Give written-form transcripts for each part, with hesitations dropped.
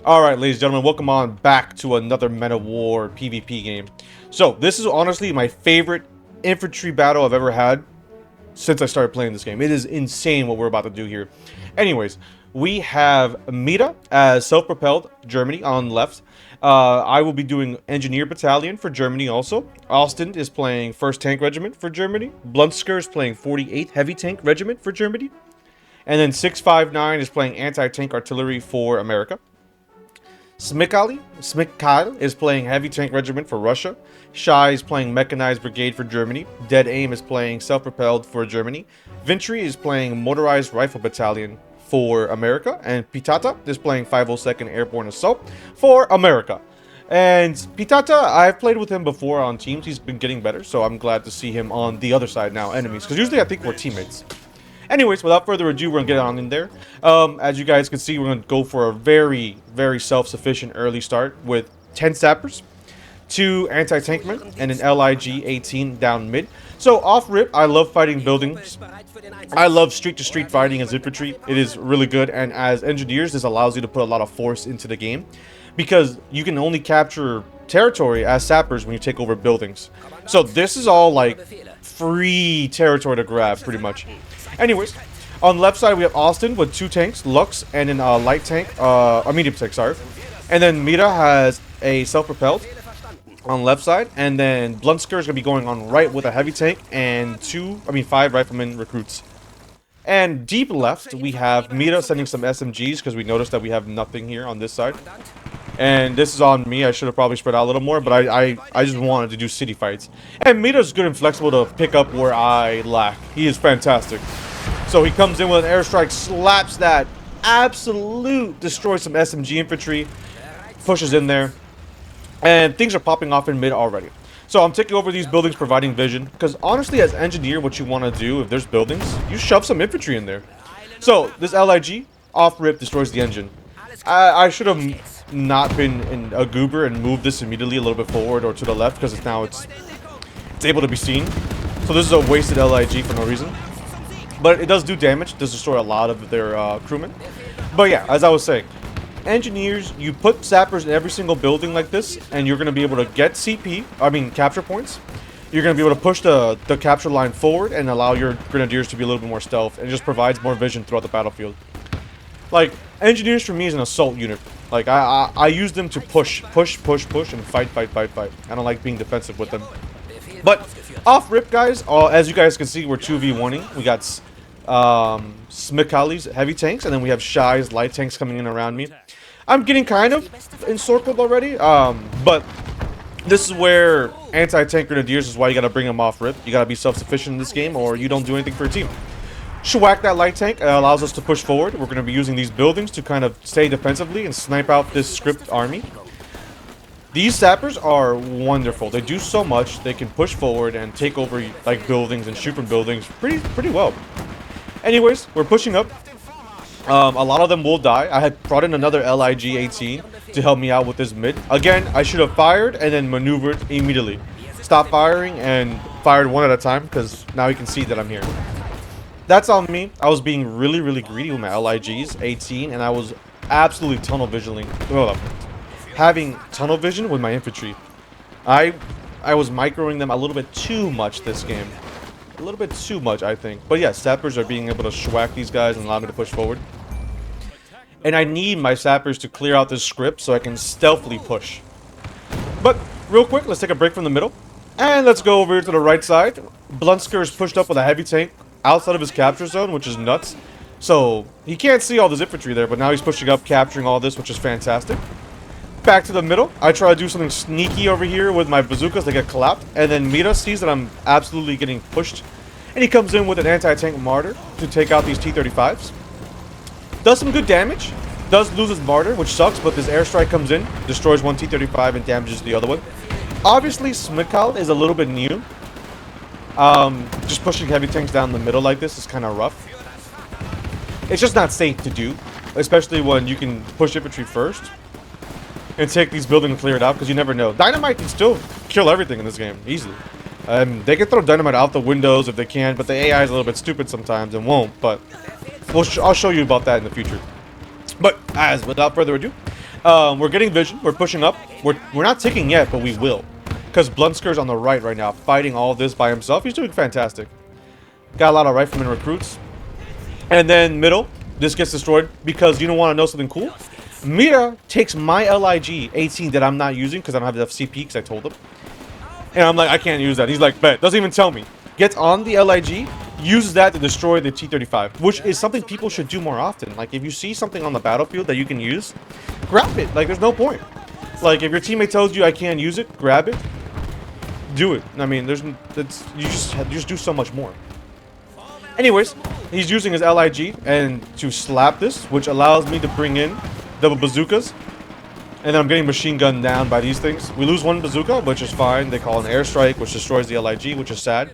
Alright, ladies and gentlemen, welcome on back to another Men of War PvP game. So, this is honestly my favorite infantry battle I've ever had since I started playing this game. It is insane what we're about to do here. Anyways, we have Mita as self-propelled Germany on left. I will be doing Engineer Battalion for Germany also. Austin is playing 1st Tank Regiment for Germany. Blunsker is playing 48th Heavy Tank Regiment for Germany. And then 659 is playing Anti-Tank Artillery for America. Smikal is playing Heavy Tank Regiment for Russia. Shai is playing Mechanized Brigade for Germany. Dead Aim is playing Self-Propelled for Germany. Vintry is playing Motorized Rifle Battalion for America. And Pitata is playing 502nd Airborne Assault for America. And Pitata, I've played with him before on teams. He's been getting better, so I'm glad to see him on the other side now, enemies. Because usually I think we're teammates. Anyways, without further ado, we're going to get on in there. As you guys can see, we're going to go for a very, very self-sufficient early start with 10 sappers, 2 anti-tankmen, and an LIG-18 down mid. So, off-rip, I love fighting buildings. I love street-to-street fighting as infantry. It is really good, and as engineers, this allows you to put a lot of force into the game. Because you can only capture territory as sappers when you take over buildings. So, this is all, like, free territory to grab, pretty much. Anyways, on the left side we have Austin with 2 tanks, Lux, and then a light tank, a medium tank, sorry. And then Mita has a self-propelled on the left side, and then Blunsker is going to be going on right with a heavy tank and 5 rifleman recruits. And deep left, we have Mita sending some SMGs because we noticed that we have nothing here on this side. And this is on me. I should have probably spread out a little more, but I just wanted to do city fights. And Mita's good and flexible to pick up where I lack. He is fantastic. So he comes in with an airstrike, slaps that, absolute, destroys some SMG infantry, pushes in there, and things are popping off in mid already. So I'm taking over these buildings, providing vision, because honestly, as engineer, what you want to do, if there's buildings, you shove some infantry in there. So this LIG, off-rip, destroys the engine. I should have not been a goober and moved this immediately a little bit forward or to the left, because now it's able to be seen. So this is a wasted LIG for no reason. But it does do damage. It does destroy a lot of their crewmen. But yeah, as I was saying, engineers, you put sappers in every single building like this, and you're going to be able to get capture points. You're going to be able to push the capture line forward and allow your grenadiers to be a little bit more stealth. And it just provides more vision throughout the battlefield. Like, engineers for me is an assault unit. Like, I use them to push, and fight. I don't like being defensive with them. But off-rip, guys, as you guys can see, we're 2v1ing. We got Smikali's heavy tanks, and then we have Shai's light tanks coming in around me. I'm getting kind of encircled already, but this is where anti-tank grenadiers is why you gotta bring them off-rip. You gotta be self-sufficient in this game, or you don't do anything for your team. Shwack that light tank allows us to push forward. We're going to be using these buildings to kind of stay defensively and snipe out this script army. These sappers are wonderful. They do so much. They can push forward and take over like buildings and shoot from buildings pretty well. Anyways, we're pushing up. A lot of them will die. I had brought in another LIG-18 to help me out with this mid. Again, I should have fired and then maneuvered immediately. Stop firing and fired one at a time because now you can see that I'm here. That's on me. I was being really greedy with my LIGs, 18, and I was absolutely having tunnel vision with my infantry. I was microing them a little bit too much this game. A little bit too much, I think. But yeah, sappers are being able to schwack these guys and allow me to push forward. And I need my sappers to clear out this script so I can stealthily push. But real quick, let's take a break from the middle. And let's go over here to the right side. Blunsker is pushed up with a heavy tank outside of his capture zone, which is nuts. So he can't see all this infantry there, but now he's pushing up, capturing all this, which is fantastic. Back to the middle. I try to do something sneaky over here with my bazookas. They get clapped, and then Mita sees that I'm absolutely getting pushed, and he comes in with an anti-tank martyr to take out these T-35s. Does some good damage. Does lose his martyr, which sucks, but this airstrike comes in, destroys one T-35 and damages the other one. Obviously, Smikal is a little bit new. Just pushing heavy tanks down the middle like this is kind of rough. It's just not safe to do, especially when you can push infantry first and take these buildings and clear it out, because you never know. Dynamite can still kill everything in this game, easily. They can throw dynamite out the windows if they can, but the AI is a little bit stupid sometimes and won't, but I'll show you about that in the future. But without further ado, We're getting vision. We're pushing up. We're not ticking yet, but we will. Because Bluntsker's on the right now, fighting all this by himself. He's doing fantastic. Got a lot of rifleman recruits. And then middle, this gets destroyed because you don't want to know something cool. Mira takes my LIG 18 that I'm not using because I don't have enough CP because I told him. And I'm like, I can't use that. He's like, bet. Doesn't even tell me. Gets on the LIG, uses that to destroy the T-35, which is something people should do more often. Like, if you see something on the battlefield that you can use, grab it. Like, there's no point. Like, if your teammate tells you I can't use it, grab it. Do it. I mean, you just do so much more. Anyways, he's using his LIG and to slap this, which allows me to bring in double bazookas. And then I'm getting machine gunned down by these things. We lose one bazooka, which is fine. They call an airstrike, which destroys the LIG, which is sad.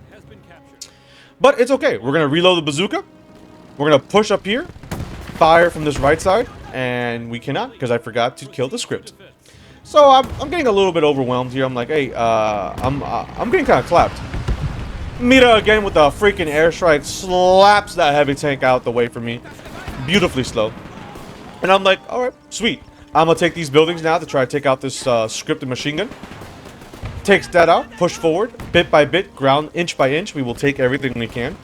But it's okay. We're going to reload the bazooka. We're going to push up here, fire from this right side, and we cannot because I forgot to kill the script. So I'm getting a little bit overwhelmed here. I'm like, hey, I'm getting kind of clapped. Mira again with a freaking airstrike slaps that heavy tank out the way from me. Beautifully slow. And I'm like, all right, sweet. I'm going to take these buildings now to try to take out this scripted machine gun. Takes that out, push forward, bit by bit, ground, inch by inch. We will take everything we can.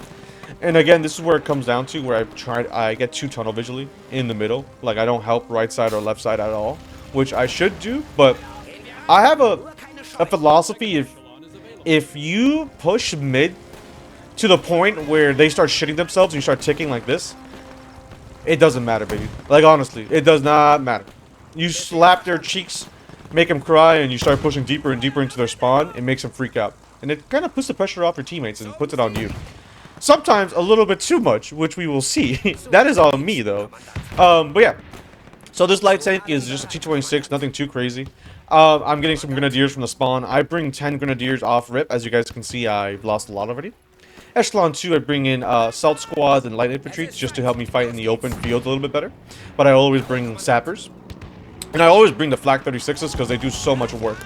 And again, this is where it comes down to where I get too tunnel visually in the middle. Like, I don't help right side or left side at all, which I should do. But I have a philosophy, if you push mid to the point where they start shitting themselves and you start ticking like this, it doesn't matter, baby. Like, honestly, it does not matter. You slap their cheeks, make them cry, and you start pushing deeper and deeper into their spawn. It makes them freak out. And it kind of puts the pressure off your teammates and puts it on you. Sometimes a little bit too much, which we will see. That is on me, though. But yeah. So this light tank is just a T-26, nothing too crazy. I'm getting some grenadiers from the spawn. I bring 10 grenadiers off rip. As you guys can see, I've lost a lot already. Echelon 2, I bring in assault squads and light infantry just to help me fight in the open field a little bit better. But I always bring sappers. And I always bring the flak 36s because they do so much work.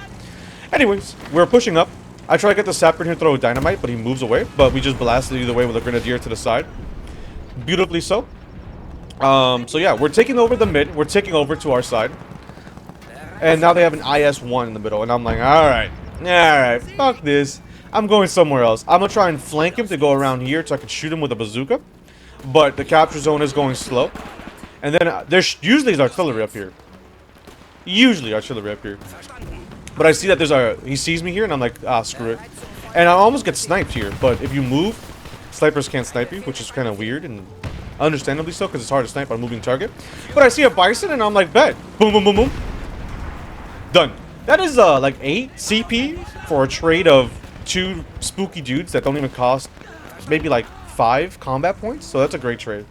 Anyways, we're pushing up. I try to get the sapper in here, throw a dynamite, but he moves away. But we just blasted either way with a grenadier to the side. Beautifully so. So yeah, we're taking over the mid. We're taking over to our side. And now they have an IS-1 in the middle. And I'm like, alright, fuck this. I'm going somewhere else. I'm going to try and flank him to go around here so I can shoot him with a bazooka. But the capture zone is going slow. And then there's usually artillery up here. Usually artillery up here. But I see that he sees me here and I'm like, screw it. And I almost get sniped here. But if you move, snipers can't snipe you, which is kind of weird and understandably so because it's hard to snipe on a moving target. But I see a bison and I'm like, bet. Boom, boom, boom, boom. Done. That is like 8 CP for a trade of 2 spooky dudes that don't even cost maybe like 5 combat points. So that's a great trade.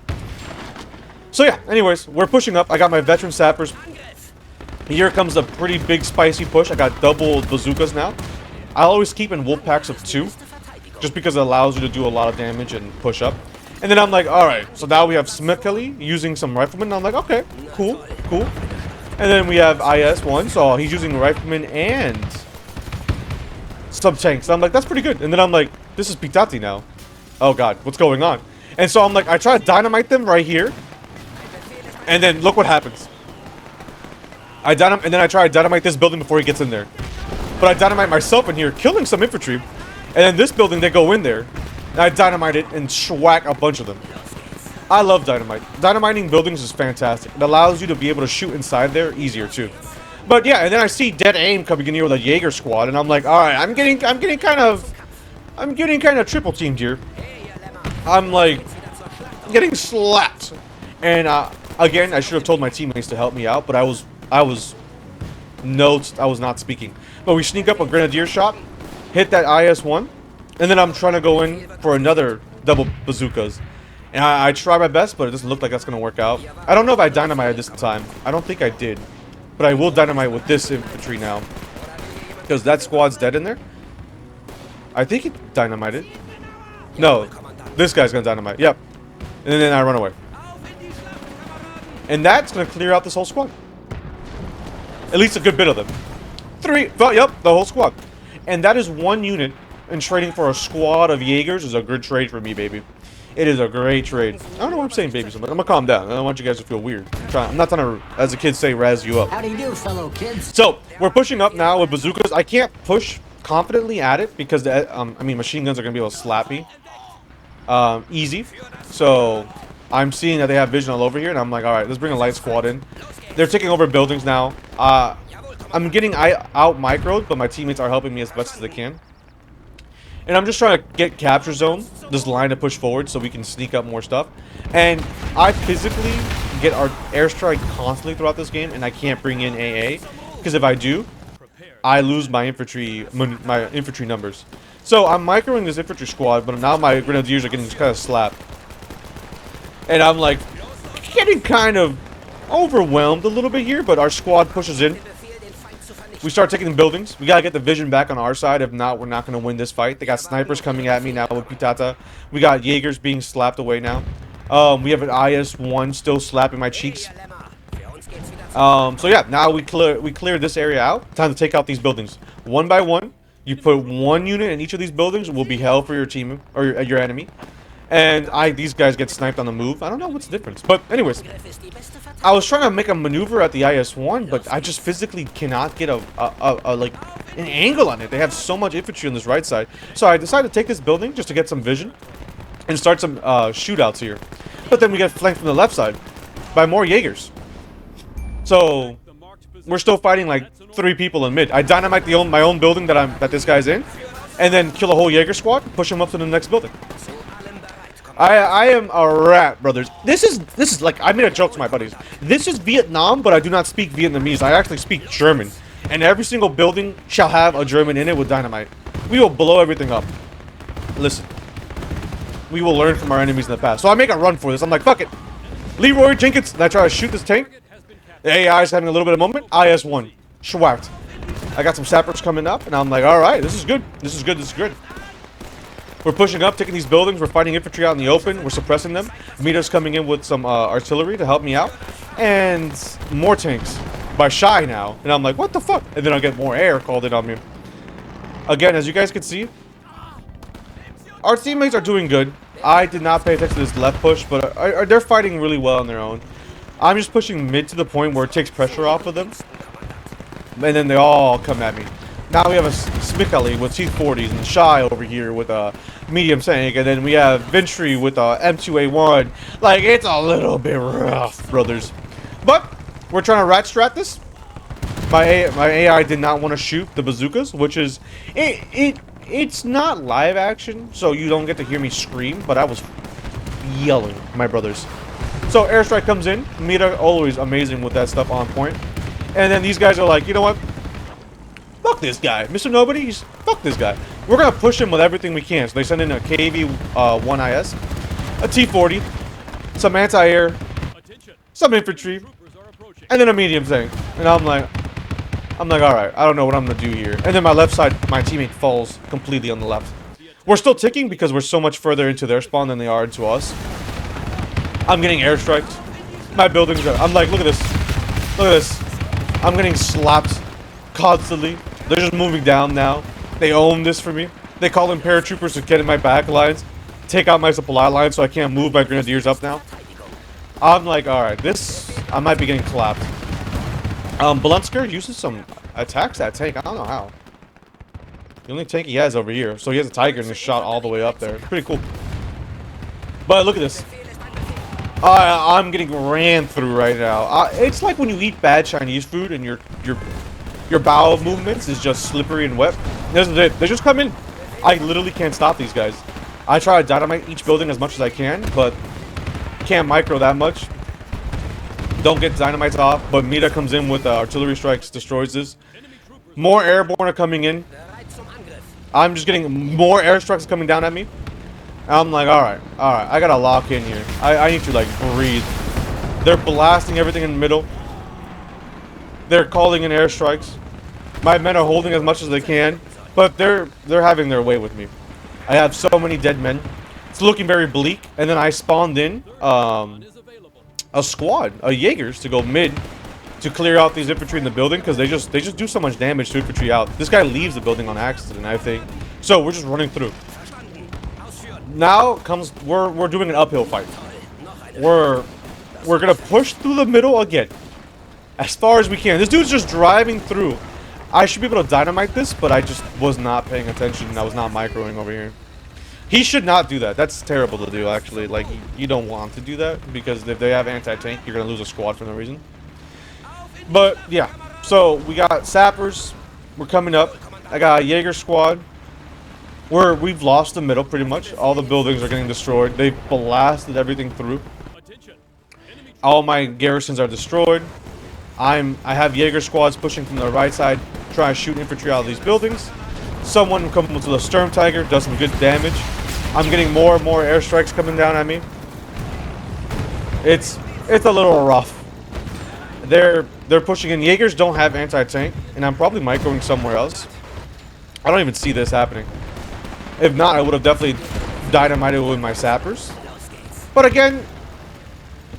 So yeah, anyways, we're pushing up. I got my veteran sappers. Here comes a pretty big spicy push. I got double bazookas now. I always keep in wolf packs of 2. Just because it allows you to do a lot of damage and push up. And then I'm like, alright, so now we have Smithkelly using some riflemen. And I'm like, okay, cool. And then we have IS-1, so he's using riflemen and sub-tanks. I'm like, that's pretty good. And then I'm like, this is Pitati now. Oh god, what's going on? And so I'm like, I try to dynamite them right here. And then look what happens. And then I try to dynamite this building before he gets in there. But I dynamite myself in here, killing some infantry. And then this building, they go in there. And I dynamite it and schwack a bunch of them. I love dynamite. Dynamiting buildings is fantastic. It allows you to be able to shoot inside there easier too. But yeah, and then I see dead aim coming in here with a Jaeger squad, and I'm like, all right, I'm getting kind of triple teamed here. I'm like getting slapped. And again, I should have told my teammates to help me out, but I was not speaking. But we sneak up a grenadier shot, hit that IS-1, and then I'm trying to go in for another double bazookas. And I try my best, but it doesn't look like that's going to work out. I don't know if I dynamited this time. I don't think I did. But I will dynamite with this infantry now. Because that squad's dead in there. I think he dynamited. No, this guy's going to dynamite. Yep. And then I run away. And that's going to clear out this whole squad. At least a good bit of them. Yep, the whole squad. And that is 1 unit. And trading for a squad of Jaegers is a good trade for me, baby. It is a great trade. I don't know what I'm saying, baby, so much. I'm gonna calm down. I don't want you guys to feel weird. I'm not trying to, as the kids say, razz you up. How do you do, fellow kids? So we're pushing up now with bazookas. I can't push confidently at it because the I mean, machine guns are gonna be able to slap me easy. So I'm seeing that they have vision all over here, and I'm like, all right, let's bring a light squad in. They're taking over buildings now. I'm getting out microed, but my teammates are helping me as best as they can. And I'm just trying to get capture zone, this line to push forward so we can sneak up more stuff. And I physically get our airstrike constantly throughout this game, and I can't bring in AA. Because if I do, I lose my infantry numbers. So I'm microing this infantry squad, but now my grenadiers are getting kind of slapped. And I'm like, getting kind of overwhelmed a little bit here, but our squad pushes in. We start taking the buildings. We gotta get the vision back on our side. If not, we're not gonna win this fight. They got snipers coming at me now with Pitata. We got Jaegers being slapped away now. We have an IS-1 still slapping my cheeks. So yeah, now we clear this area out. Time to take out these buildings one by one. You put one unit in each of these buildings. Will be hell for your team or your enemy. And these guys get sniped on the move. I don't know what's the difference, but anyways, I was trying to make a maneuver at the IS-1, but I just physically cannot get like an angle on it. They have so much infantry on this right side, so I decided to take this building just to get some vision and start some shootouts here. But then we get flanked from the left side by more Jaegers. So we're still fighting like 3 people in mid. I dynamite my own building that this guy's in, and then kill a whole Jaeger squad, push him up to the next building. I am a rat, brothers. This is like, I made a joke to my buddies. This is Vietnam, but I do not speak Vietnamese. I actually speak German. And every single building shall have a German in it with dynamite. We will blow everything up. Listen. We will learn from our enemies in the past. So I make a run for this. I'm like, fuck it. Leroy Jenkins. And I try to shoot this tank. The AI is having a little bit of moment. IS-1. Schwacked. I got some sappers coming up, and I'm like, alright, this is good. This is good. This is good. We're pushing up, taking these buildings. We're fighting infantry out in the open. We're suppressing them. Mita's coming in with some artillery to help me out. And more tanks by Shy now. And I'm like, what the fuck? And then I'll get more air called in on me. Again, as you guys can see, our teammates are doing good. I did not pay attention to this left push, but they're fighting really well on their own. I'm just pushing mid to the point where it takes pressure off of them. And then they all come at me. Now we have a Smicali with T-40s and Shy over here with a medium tank, and then we have Ventry with a M2A1. Like, it's a little bit rough, brothers. But we're trying to rat strat this. My AI did not want to shoot the bazookas, which is it's not live action, so you don't get to hear me scream, but I was yelling, my brothers. So airstrike comes in. Mita always amazing with that stuff on point. And then these guys are like, you know what? Fuck this guy. Mr.Nobody, fuck this guy. We're going to push him with everything we can. So they send in a KV-1IS, a T-40, some anti-air, some infantry, and then a medium tank. And I'm like, alright, I don't know what I'm going to do here. And then my left side, my teammate falls completely on the left. We're still ticking because we're so much further into their spawn than they are into us. I'm getting airstriked. My buildings are, I'm like, look at this. Look at this. I'm getting slapped constantly. They're just moving down now. They own this for me. They call in paratroopers to get in my back lines, take out my supply line so I can't move my grenadiers up now. I'm like, alright, this, I might be getting clapped. Balunsker uses some attacks that tank. I don't know how. The only tank he has over here. So he has a Tiger and is shot all the way up there. Pretty cool. But look at this. I'm getting ran through right now. It's like when you eat bad Chinese food and your bowel movements is just slippery and wet. They just come in. I literally can't stop these guys. I try to dynamite each building as much as I can, but can't micro that much. Don't get dynamites off, but Mita comes in with artillery strikes, destroys this. More airborne are coming in. I'm just getting more airstrikes coming down at me. I'm like, alright, I gotta lock in here. I need to, like, breathe. They're blasting everything in the middle. They're calling in airstrikes. My men are holding as much as they can, but they're having their way with me. I have so many dead men. It's looking very bleak. And then I spawned in a squad, Jaegers, to go mid to clear out these infantry in the building because they just do so much damage to infantry out. This guy leaves the building on accident, I think. So we're just running through. now comes we're doing an uphill fight. We're gonna push through the middle again, as far as we can. This dude's just driving through. I should be able to dynamite this, but I just was not paying attention and I was not microing over here. He should not do that. That's terrible to do, actually. Like, you don't want to do that, because if they have anti-tank, you're gonna lose a squad for no reason. But yeah, so we got sappers. We're coming up. I got a Jaeger squad. We've lost the middle pretty much. All the buildings are getting destroyed. They've blasted everything through. All my garrisons are destroyed. I have Jaeger squads pushing from the right side, trying to shoot infantry out of these buildings. Someone coming with a Sturm Tiger does some good damage. I'm getting more and more airstrikes coming down at me. It's a little rough. They're pushing in. Jaegers don't have anti-tank, and I'm probably microing somewhere else. I don't even see this happening. If not, I would have definitely dynamited with my sappers. But again,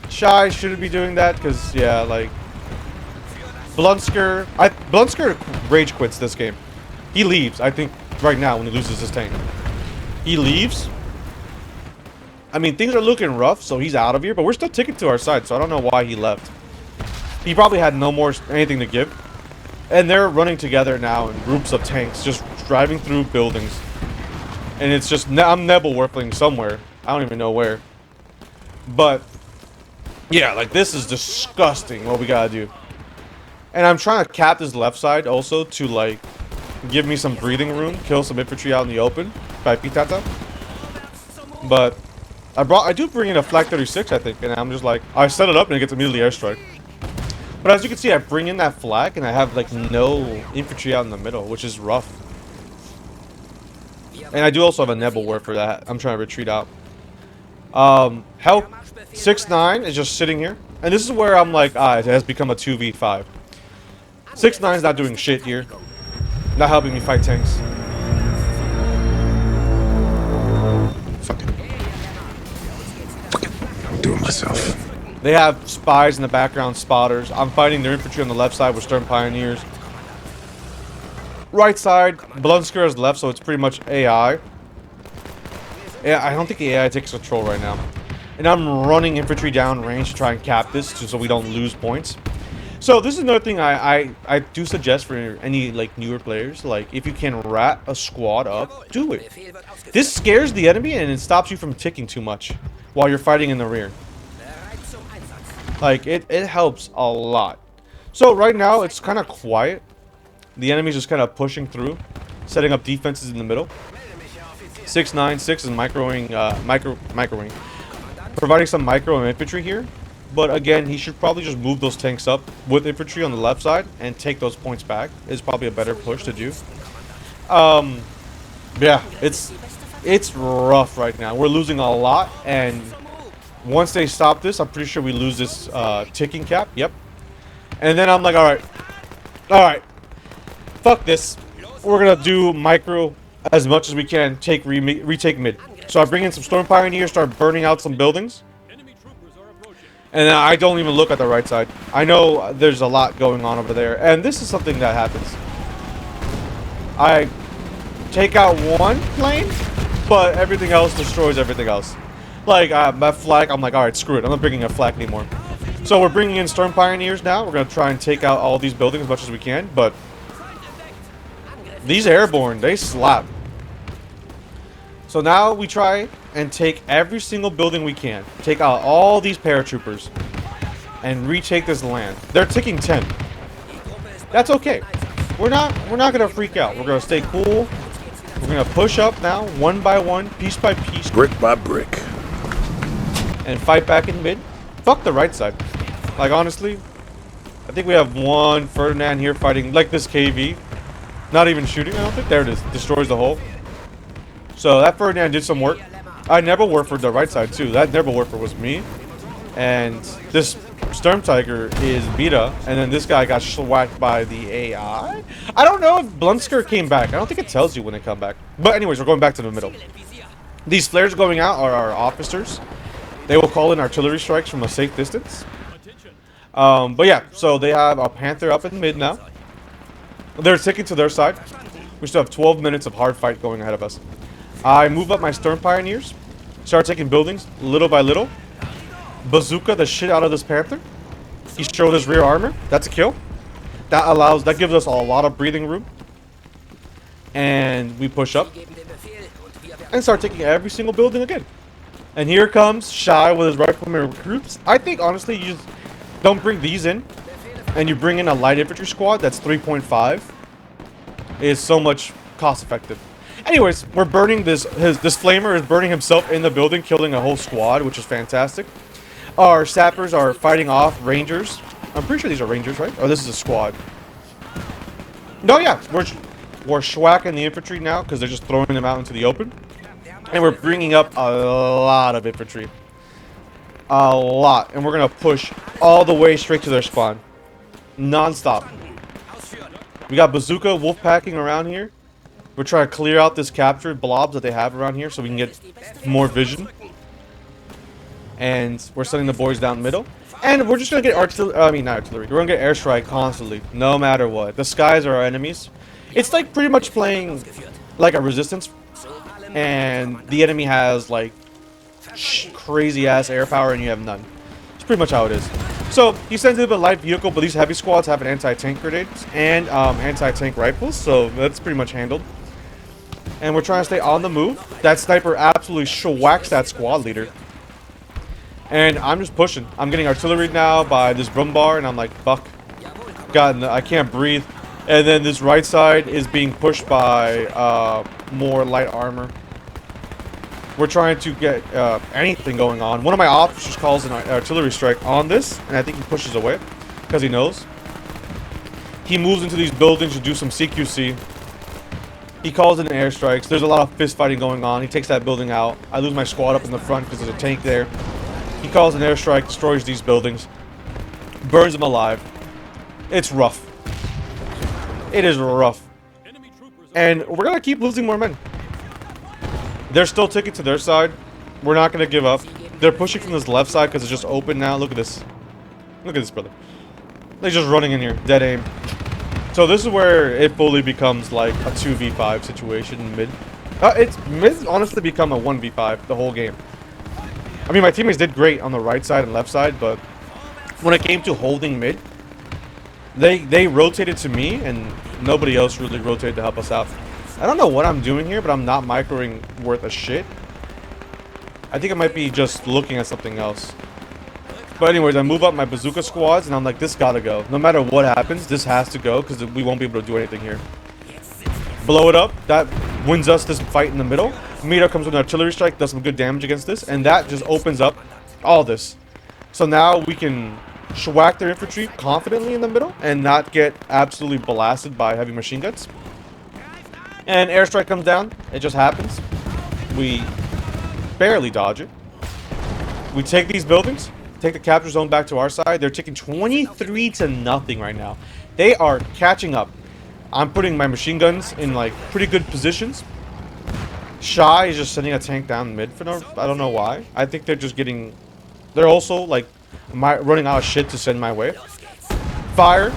Shy shouldn't be doing that, because yeah, like Blunsker rage quits this game. He leaves, I think, right now when he loses his tank. He leaves. I mean, things are looking rough, so he's out of here, but we're still ticking to our side, so I don't know why he left. He probably had no more anything to give. And they're running together now in groups of tanks, just driving through buildings. And it's just, I'm Nebel Warpling somewhere. I don't even know where. But, yeah, like, this is disgusting what we gotta do. And I'm trying to cap this left side also to, like, give me some breathing room, kill some infantry out in the open by Pitata. But I do bring in a Flak 36, I think, and I'm just like, I set it up and it gets immediately airstrike. But as you can see, I bring in that flak and I have like no infantry out in the middle, which is rough. And I do also have a Nebel War for that. I'm trying to retreat out. Help 6-9 is just sitting here, and this is where I'm like, it has become a 2v5. 6-9's not doing shit here, not helping me fight tanks. I'm doing myself. They have spies in the background, spotters. I'm fighting their infantry on the left side with Sturm Pioneers. Right side, Blunsker is left, so it's pretty much AI. Yeah, I don't think the AI takes control right now. And I'm running infantry down range to try and cap this, just so we don't lose points. So this is another thing I do suggest for any like newer players. Like, if you can rat a squad up, do it. This scares the enemy and it stops you from ticking too much while you're fighting in the rear. Like, it helps a lot. So right now it's kind of quiet. The enemy's just kind of pushing through, setting up defenses in the middle. 696 is microing, providing some micro and infantry here. But again, he should probably just move those tanks up with infantry on the left side and take those points back. Is probably a better push to do. Yeah, it's rough right now. We're losing a lot, and once they stop this, I'm pretty sure we lose this ticking cap. Yep. And then I'm like, all right, fuck this. We're gonna do micro as much as we can. Retake mid. So I bring in some Storm Pioneers, start burning out some buildings, and then I don't even look at the right side. I know there's a lot going on over there, and this is something that happens. I take out one plane, but everything else destroys everything else. Like, my flag, I'm like, alright, screw it. I'm not bringing a flag anymore. So we're bringing in Storm Pioneers now. We're going to try and take out all these buildings as much as we can. But these airborne, they slap. So now we try and take every single building we can. Take out all these paratroopers. And retake this land. They're ticking 10. That's okay. We're not going to freak out. We're going to stay cool. We're going to push up now, one by one, piece by piece. Brick by brick. And fight back in mid. Fuck the right side. Like, honestly, I think we have one Ferdinand here fighting, like, this KV. Not even shooting, I don't think. There it is. Destroys the hull. So that Ferdinand did some work. I never worked for the right side, too. That never worked for was me. And this Sturm Tiger is Beta. And then this guy got whacked by the AI. I don't know if Blunsker came back. I don't think it tells you when they come back. But anyways, we're going back to the middle. These flares going out are our officers. They will call in artillery strikes from a safe distance. But yeah, so they have a Panther up in mid now. They're sticking to their side. We still have 12 minutes of hard fight going ahead of us. I move up my Sturm Pioneers. Start taking buildings little by little. Bazooka the shit out of this Panther. He showed his rear armor. That's a kill. That gives us a lot of breathing room. And we push up and start taking every single building again. And here comes Shy with his rifleman recruits. I think honestly you just don't bring these in, and you bring in a light infantry squad that's 3.5. Is so much cost effective. Anyways, we're burning this flamer is burning himself in the building, killing a whole squad, which is fantastic. Our sappers are fighting off rangers. I'm pretty sure these are rangers, right? Oh, this is a squad. No, yeah, we're schwacking the infantry now because they're just throwing them out into the open. And we're bringing up a lot of infantry. A lot. And we're going to push all the way straight to their spawn. Non-stop. We got bazooka wolf packing around here. We're trying to clear out this captured blobs that they have around here so we can get more vision. And we're sending the boys down the middle. And we're just going to get not artillery. We're going to get airstrike constantly, no matter what. The skies are our enemies. It's like pretty much playing like a resistance. And the enemy has like crazy ass air power and you have none. It's pretty much how it is. So he sends in a light vehicle, but these heavy squads have an anti-tank grenades and anti-tank rifles, so that's pretty much handled. And we're trying to stay on the move. That sniper absolutely shwacks that squad leader. And I'm just pushing. I'm getting artillery now by this Brumbar, and I'm like, fuck. God, I can't breathe. And then this right side is being pushed by more light armor. We're trying to get anything going on. One of my officers calls an artillery strike on this, and I think he pushes away because he knows. He moves into these buildings to do some CQC. He calls in airstrikes. There's a lot of fist fighting going on. He takes that building out. I lose my squad up in the front because there's a tank there. He calls an airstrike, destroys these buildings, burns them alive. It's rough. It is rough. And we're going to keep losing more men. They're still taking to their side. We're not going to give up. They're pushing from this left side because it's just open now. Look at this. Look at this, brother. They're just running in here. Dead aim. So this is where it fully becomes like a 2v5 situation in mid. Mid's honestly become a 1v5 the whole game. I mean, my teammates did great on the right side and left side, but when it came to holding mid, they rotated to me and nobody else really rotated to help us out. I don't know what I'm doing here, but I'm not microing worth a shit. I think I might be just looking at something else. But anyways, I move up my bazooka squads, and I'm like, this gotta go. No matter what happens, this has to go, because we won't be able to do anything here. Blow it up. That wins us this fight in the middle. Mira comes with an artillery strike, does some good damage against this, and that just opens up all this. So now we can schwack their infantry confidently in the middle, and not get absolutely blasted by heavy machine guns. And airstrike comes down. It just happens. We barely dodge it. We take these buildings, take the capture zone back to our side. They're taking 23-0 right now. They are catching up. I'm putting my machine guns in like pretty good positions. Shy is just sending a tank down mid for no, I don't know why. I think they're just getting, they're also like running out of shit to send my way. Fire.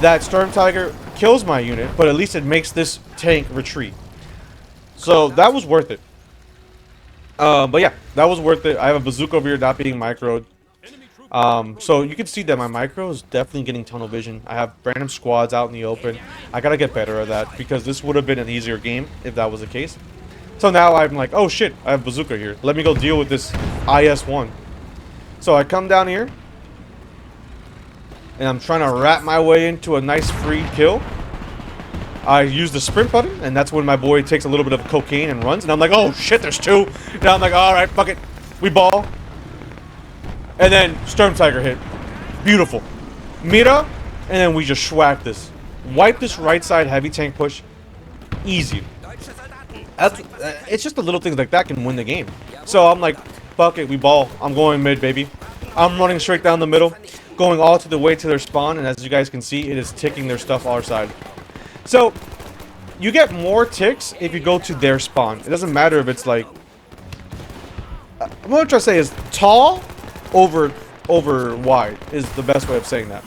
That Storm Tiger kills my unit, but at least it makes this tank retreat. So that was worth it. But yeah, that was worth it. I have a bazooka over here not being microed. So you can see that my micro is definitely getting tunnel vision. I have random squads out in the open. I gotta get better at that because this would have been an easier game if that was the case. So now I'm like, oh shit, I have bazooka here. Let me go deal with this IS-1. So I come down here. And I'm trying to wrap my way into a nice free kill. I use the sprint button, and that's when my boy takes a little bit of cocaine and runs. And I'm like, oh shit, there's two. Now I'm like, alright, fuck it. We ball. And then Storm Tiger hit. Beautiful. Mira, and then we just schwack this. Wipe this right side heavy tank push. Easy. It's just the little things like that can win the game. So I'm like, fuck it, we ball. I'm going mid, baby. I'm running straight down the middle, going all to the way to their spawn, and as you guys can see, it is ticking their stuff our side. So you get more ticks if you go to their spawn. It doesn't matter if it's like, what I'm trying to say is tall over wide is the best way of saying that.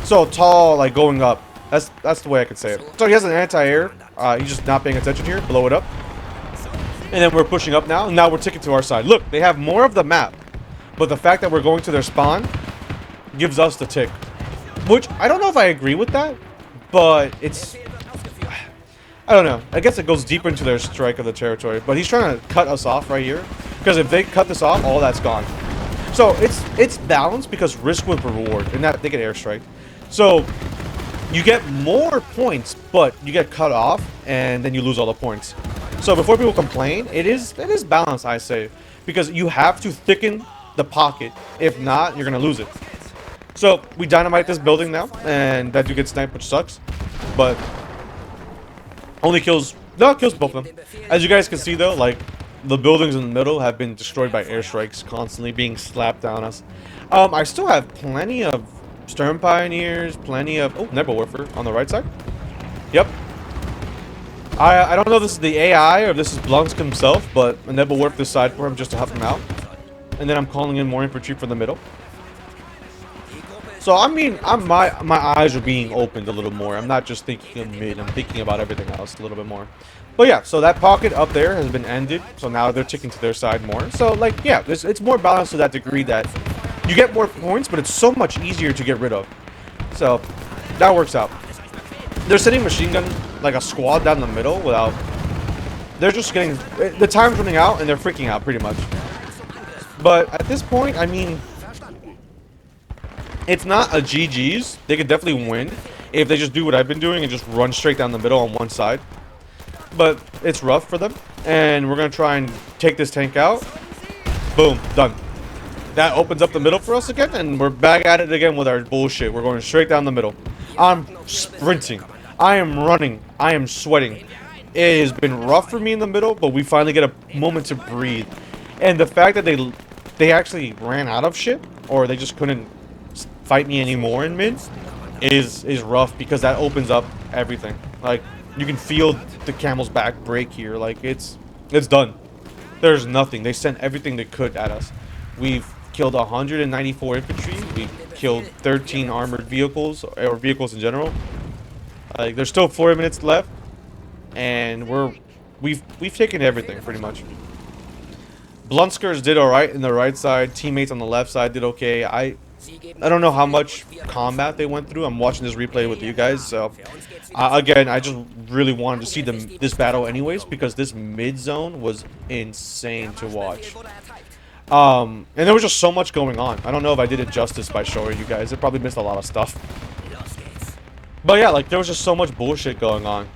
So tall, like going up. That's the way I could say it. So he has an anti-air. He's just not paying attention here. Blow it up. And then we're pushing up now, and now we're taking to our side. Look, they have more of the map, but the fact that we're going to their spawn gives us the tick. Which, I don't know if I agree with that, but it's... I don't know. I guess it goes deeper into their strike of the territory, but he's trying to cut us off right here. Because if they cut this off, all that's gone. So, it's balanced because risk with reward, and that they get airstrike. So, you get more points, but you get cut off, and then you lose all the points. So before people complain, it is balanced, I say, because you have to thicken the pocket. If not, you're gonna lose it. So we dynamite this building now, and that dude gets sniped, which sucks, but only kills both of them. As you guys can see though, like the buildings in the middle have been destroyed by airstrikes, constantly being slapped down us. I still have plenty of Stern Pioneers, plenty of Nebelwerfer on the right side. Yep. I don't know if this is the AI or if this is Blunsk himself, but a Nebelwerfer this side for him just to help him out. And then I'm calling in more infantry for the middle. So I mean, my eyes are being opened a little more. I'm not just thinking of mid, I'm thinking about everything else a little bit more. But yeah, so that pocket up there has been ended, so now they're ticking to their side more. So like, yeah, it's more balanced to that degree that you get more points, but it's so much easier to get rid of. So that works out. They're sitting machine gun like a squad down the middle without... They're just getting... The time's running out and they're freaking out pretty much. But at this point, I mean... It's not a GG's. They could definitely win if they just do what I've been doing and just run straight down the middle on one side. But it's rough for them. And we're going to try and take this tank out. Boom. Done. That opens up the middle for us again. And we're back at it again with our bullshit. We're going straight down the middle. I'm sprinting. I am running. I am sweating. It has been rough for me in the middle, but we finally get a moment to breathe. And the fact that they actually ran out of shit, or they just couldn't fight me anymore in mid, is rough because that opens up everything. Like, you can feel the camel's back break here. Like, it's done. There's nothing. They sent everything they could at us. We've killed 194 infantry. We've killed 13 armored vehicles, or vehicles in general. Like, there's still 4 minutes left, and we've taken everything pretty much. Blunskers did alright in the right side. Teammates on the left side did okay. I don't know how much combat they went through. I'm watching this replay with you guys, so again, I just really wanted to see this battle anyways, because this mid zone was insane to watch. And there was just so much going on. I don't know if I did it justice by showing you guys. I probably missed a lot of stuff. But yeah, like, there was just so much bullshit going on.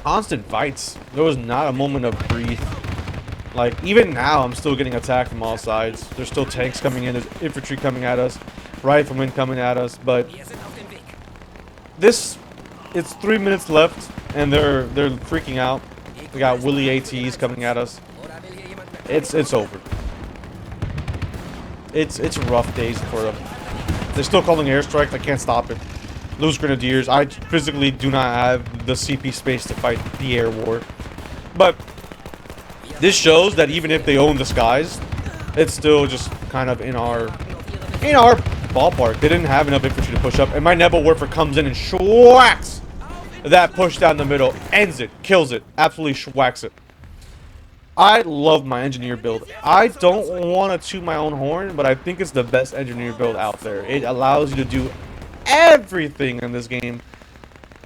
Constant fights. There was not a moment of breathe. Like, even now, I'm still getting attacked from all sides. There's still tanks coming in. There's infantry coming at us. Riflemen coming at us. But it's 3 minutes left, and they're freaking out. We got Willy ATs coming at us. It's over. It's rough days for them. They're still calling airstrikes. I can't stop it. Lose Grenadiers. I physically do not have the CP space to fight the air war. But this shows that even if they own the skies, it's still just kind of in our ballpark. They didn't have enough infantry to push up, and my Nebelwerfer comes in and schwacks that push down the middle, ends it, kills it, absolutely schwacks it. I love my engineer build. I don't want to toot my own horn, but I think it's the best engineer build out there. It allows you to do everything in this game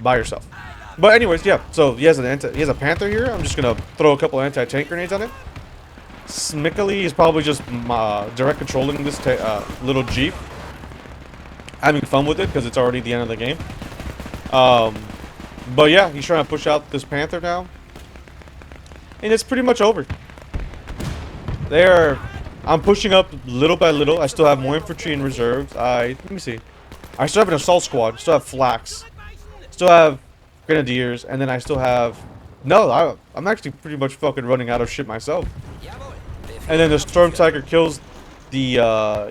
by yourself. But anyways, yeah. So he has a Panther here. I'm just gonna throw a couple anti-tank grenades on it. Smickily is probably just direct controlling this little Jeep, having fun with it because it's already the end of the game. But yeah, he's trying to push out this Panther now. And it's pretty much over. I'm pushing up little by little. I still have more infantry in reserves. Let me see. I still have an assault squad. Still have flax. Still have grenadiers, and then I still have... No, I'm actually pretty much fucking running out of shit myself. And then the Storm Tiger kills the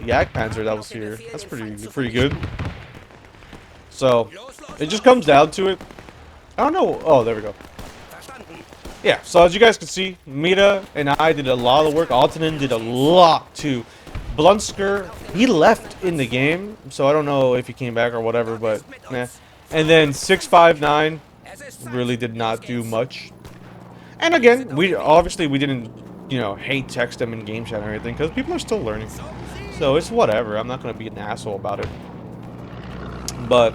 Yak Panzer that was here. That's pretty good. So it just comes down to it. I don't know. Oh, there we go. Yeah, so as you guys can see, Mita and I did a lot of the work. Altonen did a lot too. Blunsker, he left in the game, so I don't know if he came back or whatever, but nah. And then 659 really did not do much. And again, we didn't, you know, hate text them in game chat or anything, because people are still learning. So it's whatever. I'm not gonna be an asshole about it. But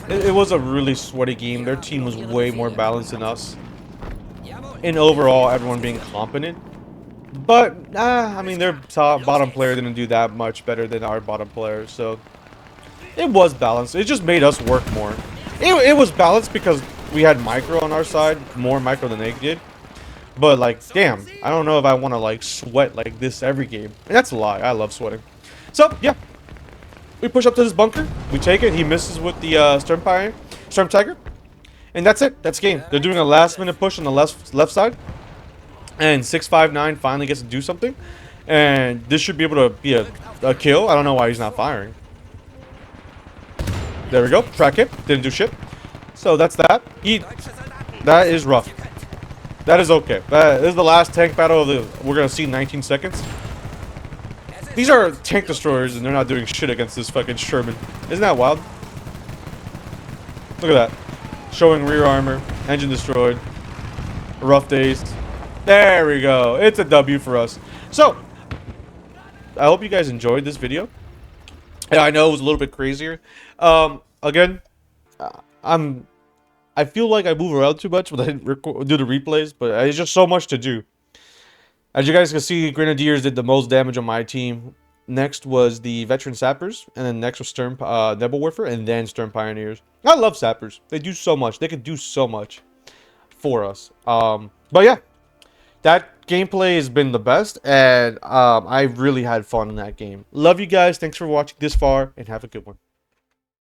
it was a really sweaty game. Their team was way more balanced than us. In overall, everyone being competent. But, I mean, their bottom player didn't do that much better than our bottom player, so it was balanced. It just made us work more. It was balanced because we had micro on our side, more micro than they did. But, like, damn, I don't know if I want to, like, sweat like this every game. And that's a lie. I love sweating. So, yeah. We push up to this bunker. We take it. He misses with the Storm Tiger. And that's it. That's game. They're doing a last-minute push on the left side. And 659 finally gets to do something. And this should be able to be a kill. I don't know why he's not firing. There we go. Track hit. Didn't do shit. So that's that. That is rough. That is okay. This is the last tank battle we're going to see in 19 seconds. These are tank destroyers and they're not doing shit against this fucking Sherman. Isn't that wild? Look at that. Showing rear armor. Engine destroyed. Rough days. There we go. It's a W for us. So, I hope you guys enjoyed this video. Yeah, I know it was a little bit crazier. Again, I feel like I move around too much when I do the replays, but it's just so much to do. As you guys can see, Grenadiers did the most damage on my team. Next was the Veteran Sappers, and then next was Nebel Warfare, and then Stern Pioneers. I love Sappers. They do so much. They can do so much for us. But yeah. That gameplay has been the best, and I really had fun in that game. Love you guys. Thanks for watching this far, and have a good one.